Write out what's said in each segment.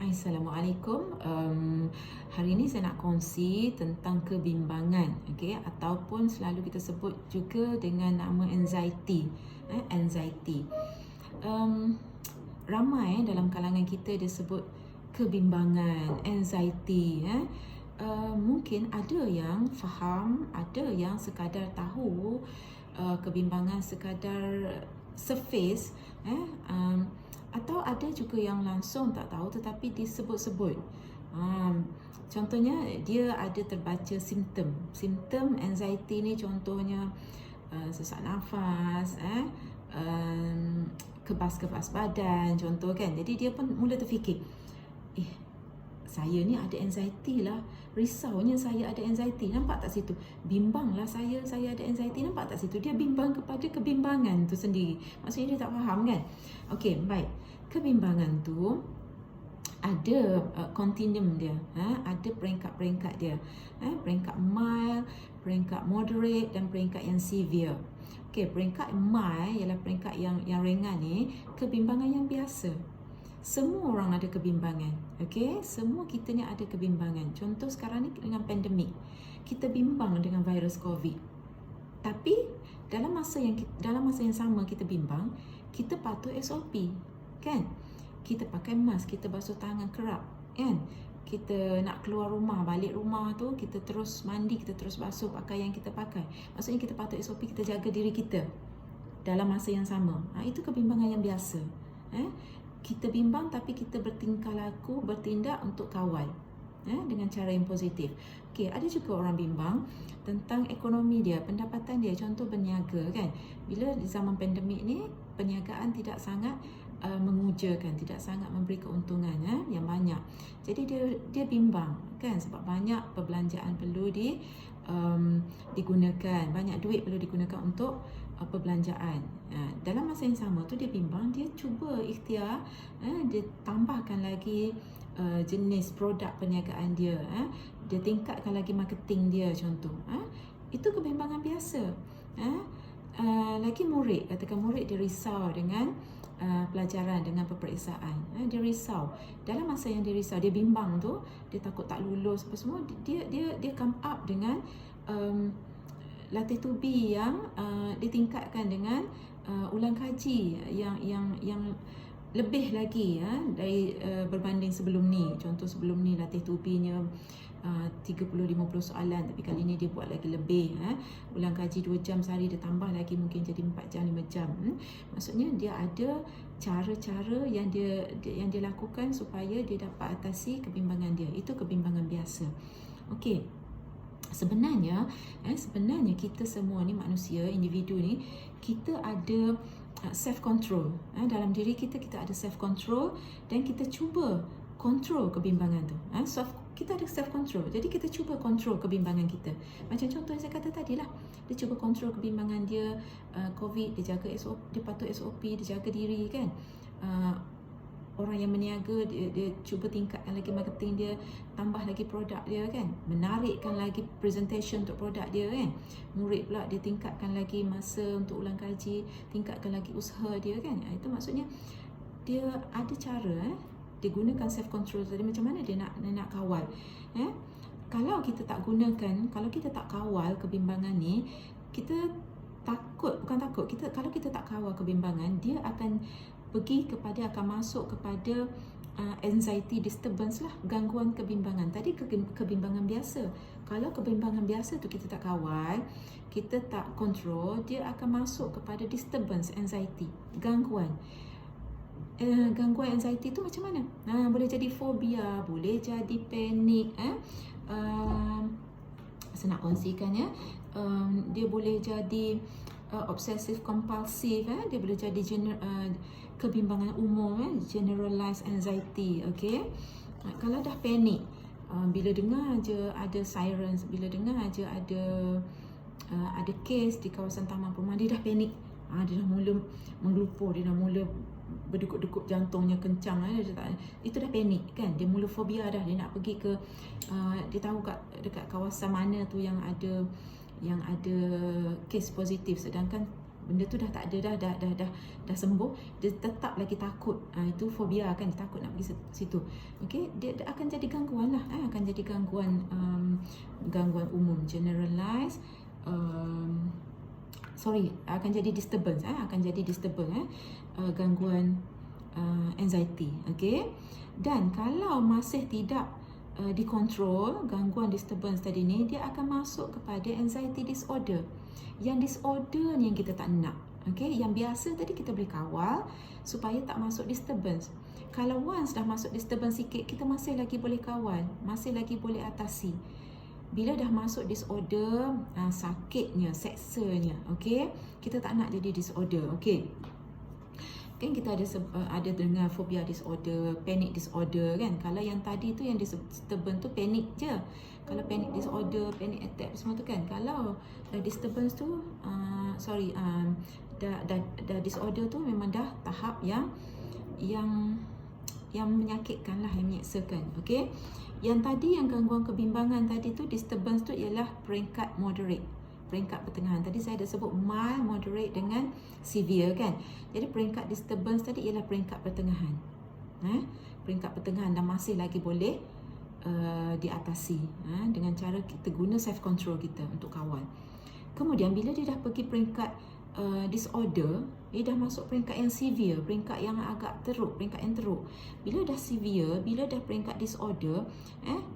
Assalamualaikum. Hari ini saya nak kongsi tentang kebimbangan, okey, ataupun selalu kita sebut juga dengan nama anxiety. Anxiety. Ramai dalam kalangan kita dia sebut kebimbangan, anxiety. Mungkin ada yang faham, ada yang sekadar tahu kebimbangan sekadar surface, atau ada juga yang langsung tak tahu tetapi disebut-sebut. Contohnya dia ada terbaca simptom anxiety ni, contohnya sesak nafas, kebas-kebas badan contoh kan. Jadi dia pun mula terfikir, saya ni ada anxiety lah, risaunya saya ada anxiety, nampak tak situ? Bimbanglah saya ada anxiety, nampak tak situ? Dia bimbang kepada kebimbangan tu sendiri. Maksudnya dia tak faham kan? Okey, baik. Kebimbangan tu ada continuum dia, ada peringkat-peringkat dia. Peringkat mild, peringkat moderate dan peringkat yang severe. Okey, peringkat mild ialah peringkat yang ringan ni, kebimbangan yang biasa. Semua orang ada kebimbangan, okey? Semua kita ni ada kebimbangan. Contoh sekarang ni dengan pandemik, kita bimbang dengan virus COVID. Tapi dalam masa yang sama kita bimbang, kita patuh SOP, kan? Kita pakai mask, kita basuh tangan kerap, kan? Kita nak keluar rumah, balik rumah tu kita terus mandi, kita terus basuh pakaian yang kita pakai. Maksudnya kita patuh SOP, kita jaga diri kita dalam masa yang sama. Itu kebimbangan yang biasa. Kita bimbang tapi kita bertindak untuk kawal dengan cara yang positif. Okey, ada juga orang bimbang tentang ekonomi dia, pendapatan dia, contoh berniaga kan. Bila di zaman pandemik ni perniagaan tidak sangat mengujakan, tidak sangat memberi keuntungan yang banyak. Jadi dia bimbang kan, sebab banyak perbelanjaan perlu digunakan, banyak duit perlu digunakan untuk perbelanjaan. Dalam masa yang sama tu dia bimbang, dia cuba ikhtiar, dia tambahkan lagi jenis produk perniagaan dia, dia tingkatkan lagi marketing dia contoh. Itu kebimbangan biasa. Lagi murid, katakan murid dia risau dengan pelajaran, dengan peperiksaan. Dia risau. Dalam masa yang dia risau, dia bimbang tu, dia takut tak lulus apa semua, dia come up dengan latih tubi yang ditingkatkan dengan ulang kaji yang lebih lagi dari berbanding sebelum ni. Contoh sebelum ni latih tubinya 30-50 soalan, tapi kali ni dia buat lagi lebih. Ulang kaji 2 jam sehari, dia tambah lagi mungkin jadi 4 jam, 5 jam. Maksudnya dia ada cara-cara yang dia lakukan supaya dia dapat atasi kebimbangan dia. Itu kebimbangan biasa. Okey. Sebenarnya kita semua ni manusia, individu ni, kita ada self control. Dalam diri kita ada self control dan kita cuba kontrol kebimbangan tu. Kita ada self control. Jadi kita cuba kontrol kebimbangan kita. Macam contoh yang saya kata tadi lah. Dia cuba kontrol kebimbangan dia, COVID, dia jaga SOP, dia patuh SOP, dia jaga diri kan. Orang yang berniaga, dia cuba tingkatkan lagi marketing dia, tambah lagi produk dia kan, menarikkan lagi presentation untuk produk dia kan. Murid pula dia tingkatkan lagi masa untuk ulang kaji, tingkatkan lagi usaha dia kan. Itu maksudnya dia ada cara, dia gunakan self control tadi. Macam mana dia nak kawal. Kalau kita tak gunakan, kalau kita tak kawal kebimbangan ni, kita kalau kita tak kawal kebimbangan, dia akan masuk kepada anxiety disturbance lah, gangguan kebimbangan. Tadi kebimbangan biasa. Kalau kebimbangan biasa tu kita tak kawal, kita tak kontrol, dia akan masuk kepada disturbance anxiety, gangguan. Gangguan anxiety tu macam mana? Boleh jadi fobia, boleh jadi panik. Saya nak kongsikan dia boleh jadi obsessive compulsive, dia boleh jadi kebimbangan umum, generalized anxiety. Okey, kalau dah panik, bila dengar je ada sirens, bila dengar je ada kes di kawasan taman perumahan, dia dah panik. Dia dah mula menggelupur, dia dah mula berdekut-dekut, jantungnya kencang. Itu dah panik kan, dia mula fobia dah, dia nak pergi ke dia tahu dekat kawasan mana tu yang ada kes positif, sedangkan benda tu dah tak ada, dah sembuh, dia tetap lagi takut. Itu fobia kan, dia takut nak pergi situ. Okey, dia akan jadi gangguan lah, akan jadi gangguan umum, generalized akan jadi disturbance, gangguan anxiety. Okey, dan kalau masih tidak dikontrol gangguan disturbance tadi ni, dia akan masuk kepada anxiety disorder. Yang disorder ni yang kita tak nak. Okey, yang biasa tadi kita boleh kawal supaya tak masuk disturbance. Kalau once dah masuk disturbance sikit, kita masih lagi boleh kawal, masih lagi boleh atasi. Bila dah masuk disorder, sakitnya, seksanya, okey, kita tak nak jadi disorder. Okey, kan kita ada dengar phobia disorder, panic disorder kan. Kalau yang tadi tu yang disturbance tu panic je. Kalau panic disorder, panic attack semua tu kan. Kalau disturbance tu dah disorder tu memang dah tahap yang menyakitkan lah, yang menyeksakan. Okey, yang tadi yang gangguan kebimbangan tadi tu, disturbance tu ialah peringkat moderate, peringkat pertengahan. Tadi saya dah sebut mild, moderate dengan severe kan. Jadi peringkat disturbance tadi ialah peringkat pertengahan. Peringkat pertengahan dan masih lagi boleh diatasi dengan cara kita guna self control kita untuk kawal. Kemudian bila dia dah pergi peringkat disorder, dia dah masuk peringkat yang severe, peringkat yang agak teruk, peringkat yang teruk. Bila dah severe, bila dah peringkat disorder,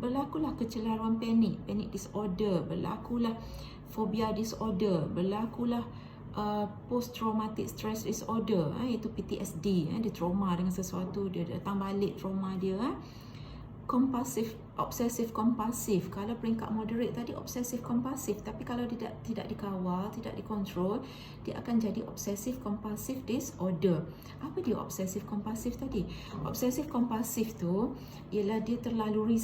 berlakulah kecelaruan panik, panic disorder, berlakulah phobia disorder, berlakulah post traumatic stress disorder, iaitu PTSD, dia trauma dengan sesuatu, dia datang balik trauma dia. Compulsive, obsessive compulsive. Kalau peringkat moderate tadi obsessive compulsive, tapi kalau tidak dikawal, tidak dikontrol, dia akan jadi obsessive compulsive disorder. Apa dia obsessive compulsive tadi? Obsessive compulsive tu ialah dia terlalu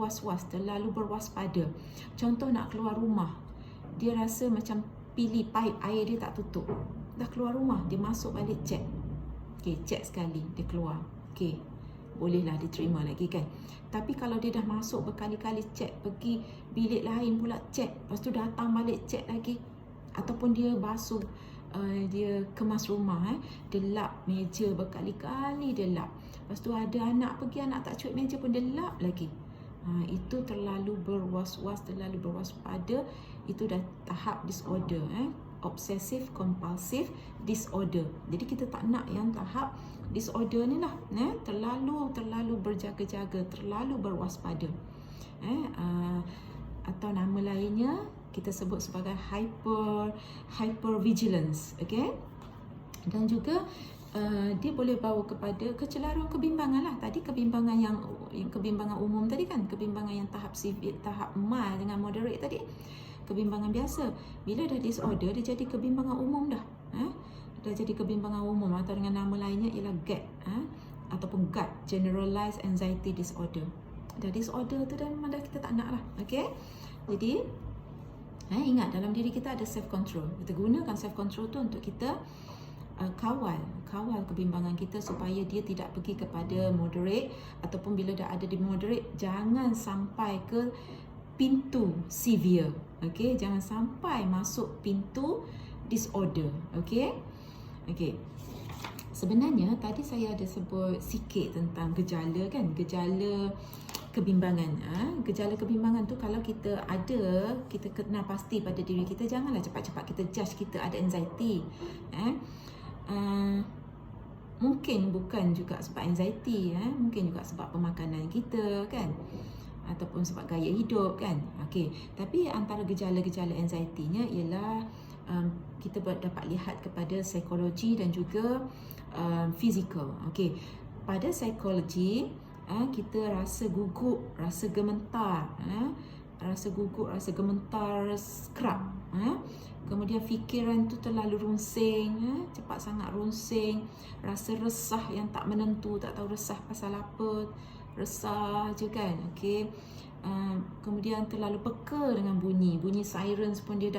was-was, terlalu berwaspada. Contoh nak keluar rumah, dia rasa macam pilih paip air dia tak tutup. Dah keluar rumah, dia masuk balik check. Okey, check sekali, dia keluar. Okey, bolehlah diterima lagi kan. Tapi kalau dia dah masuk berkali-kali check, pergi bilik lain pula check, lepas tu datang balik check lagi, ataupun dia basuh, dia kemas rumah, dia lap meja berkali-kali, dia lap. Lepas tu ada anak pergi, anak tak cuit meja pun dia lap lagi. Itu terlalu berwas-was, terlalu berwaspada. Itu dah tahap disorder, obsessive compulsive disorder. Jadi kita tak nak yang tahap disorder ni lah, terlalu berjaga-jaga, terlalu berwaspada. Atau nama lainnya kita sebut sebagai hypervigilance. Okey, dan juga dia boleh bawa kepada kecelaruan kebimbangan lah. Tadi kebimbangan yang kebimbangan umum tadi kan, kebimbangan yang tahap severe, tahap mild dengan moderate tadi, kebimbangan biasa. Bila dah disorder, dia jadi kebimbangan umum dah. Dah jadi kebimbangan umum, atau dengan nama lainnya ialah GAD, ataupun GAD, Generalized Anxiety Disorder. Dah disorder tu dah memang dah kita tak nak lah. Okey, jadi ingat dalam diri kita ada self control. Kita gunakan self control tu untuk kita kawal kebimbangan kita supaya dia tidak pergi kepada moderate, ataupun bila dah ada di moderate, jangan sampai ke pintu severe. Okey, jangan sampai masuk pintu disorder. Okey. Sebenarnya tadi saya ada sebut sikit tentang gejala kan, gejala kebimbangan. Gejala kebimbangan tu kalau kita ada, kita kenal pasti pada diri kita, janganlah cepat-cepat kita judge kita ada anxiety. Mungkin bukan juga sebab anxiety, mungkin juga sebab pemakanan kita kan, ataupun sebab gaya hidup kan. Okey, tapi antara gejala-gejala anxiety-nya ialah kita dapat lihat kepada psikologi dan juga fizikal. Okey, pada psikologi kita rasa gugup, rasa gemetar, rasa gugup, rasa gemetar, skrap. Kemudian fikiran tu terlalu runsing, cepat sangat runsing, rasa resah yang tak menentu, tak tahu resah pasal apa, resah je kan. Okey, kemudian terlalu peka dengan bunyi sirens pun dia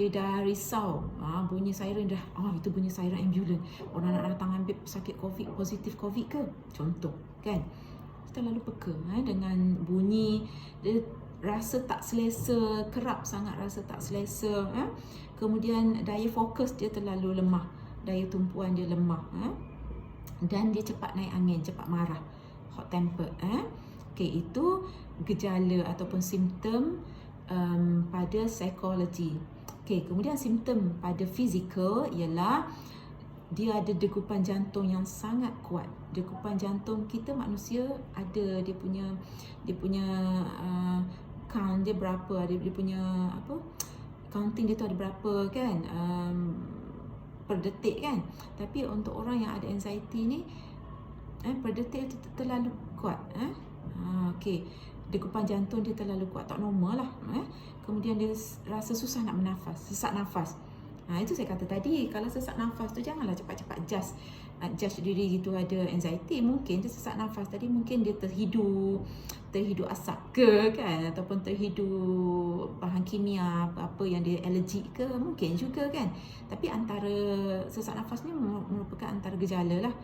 dah risau. Bunyi siren dah, itu bunyi siren ambulans, orang nak datang ambil sakit COVID, positif COVID ke, contoh kan. Terlalu peka dengan bunyi, dia rasa tak selesa, kerap sangat rasa tak selesa. Kemudian daya fokus dia terlalu lemah, daya tumpuan dia lemah. Dan dia cepat naik angin, cepat marah, hot tempered. Okey, itu gejala ataupun simptom pada psikologi. Okey, kemudian simptom pada fizikal ialah dia ada degupan jantung yang sangat kuat. Degupan jantung kita manusia ada dia punya count dia berapa, dia punya counting dia tu ada berapa kan, per detik kan. Tapi untuk orang yang ada anxiety ni per detik tu terlalu kuat. Okey, degupan jantung dia terlalu kuat, tak normal lah. Kemudian dia rasa susah nak bernafas, sesak nafas. Itu saya kata tadi, kalau sesak nafas tu janganlah cepat-cepat judge diri gitu ada anxiety. Mungkin dia sesak nafas tadi, mungkin dia terhidu asap ke kan, ataupun terhidu bahan kimia apa yang dia allergic ke, mungkin juga kan. Tapi antara sesak nafas ni merupakan antara gejala lah.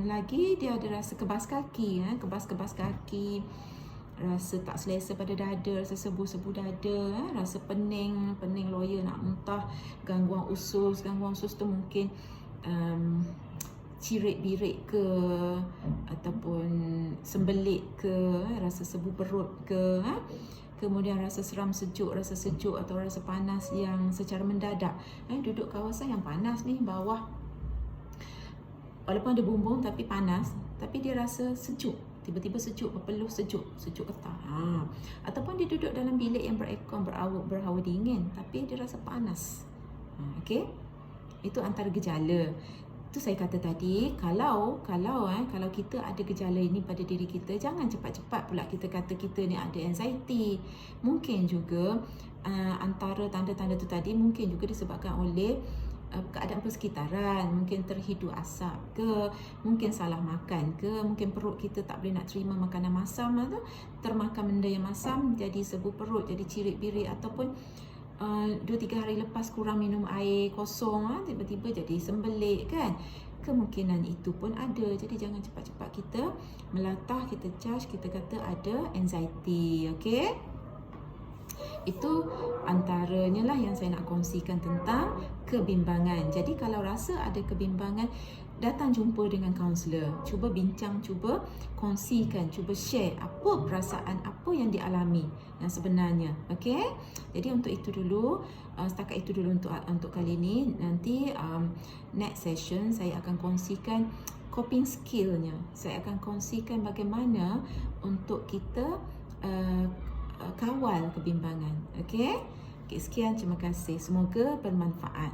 Lagi dia ada rasa kebas kaki, kebas kaki, rasa tak selesa pada dada, rasa sebu-sebu dada, rasa pening loya nak muntah, gangguan usus tu mungkin cirit-birit ke ataupun sembelit ke, rasa sebu perut ke, kemudian rasa seram sejuk, rasa sejuk atau rasa panas yang secara mendadak. Duduk kawasan yang panas ni, bawah walaupun ada bumbung tapi panas, tapi dia rasa sejuk, tiba-tiba sejuk, berpeluh sejuk getah. Ataupun dia duduk dalam bilik yang beraircon, berhawa dingin, tapi dia rasa panas. Okey, itu antara gejala. Itu saya kata tadi, kalau kita ada gejala ini pada diri kita, jangan cepat-cepat pula kita kata kita ni ada anxiety. Mungkin juga antara tanda-tanda tu tadi mungkin juga disebabkan oleh keadaan persekitaran, mungkin terhidu asap ke, mungkin salah makan ke, mungkin perut kita tak boleh nak terima makanan masam tu, termakan benda yang masam, jadi sebu perut, jadi cirit-birit, ataupun 2-3 hari lepas kurang minum air kosong, tiba-tiba jadi sembelit kan. Kemungkinan itu pun ada. Jadi jangan cepat-cepat kita melatah, kita judge, kita kata ada anxiety. Okey, itu antaranya lah yang saya nak kongsikan tentang kebimbangan. Jadi kalau rasa ada kebimbangan, datang jumpa dengan kaunselor. Cuba bincang, cuba kongsikan, cuba share apa perasaan, apa yang dialami yang sebenarnya. Okey? Jadi untuk itu dulu, setakat itu dulu untuk kali ini. Nanti next session saya akan kongsikan coping skill-nya. Saya akan kongsikan bagaimana untuk kita kawal kebimbangan. Okey? Okey, sekian, terima kasih. Semoga bermanfaat.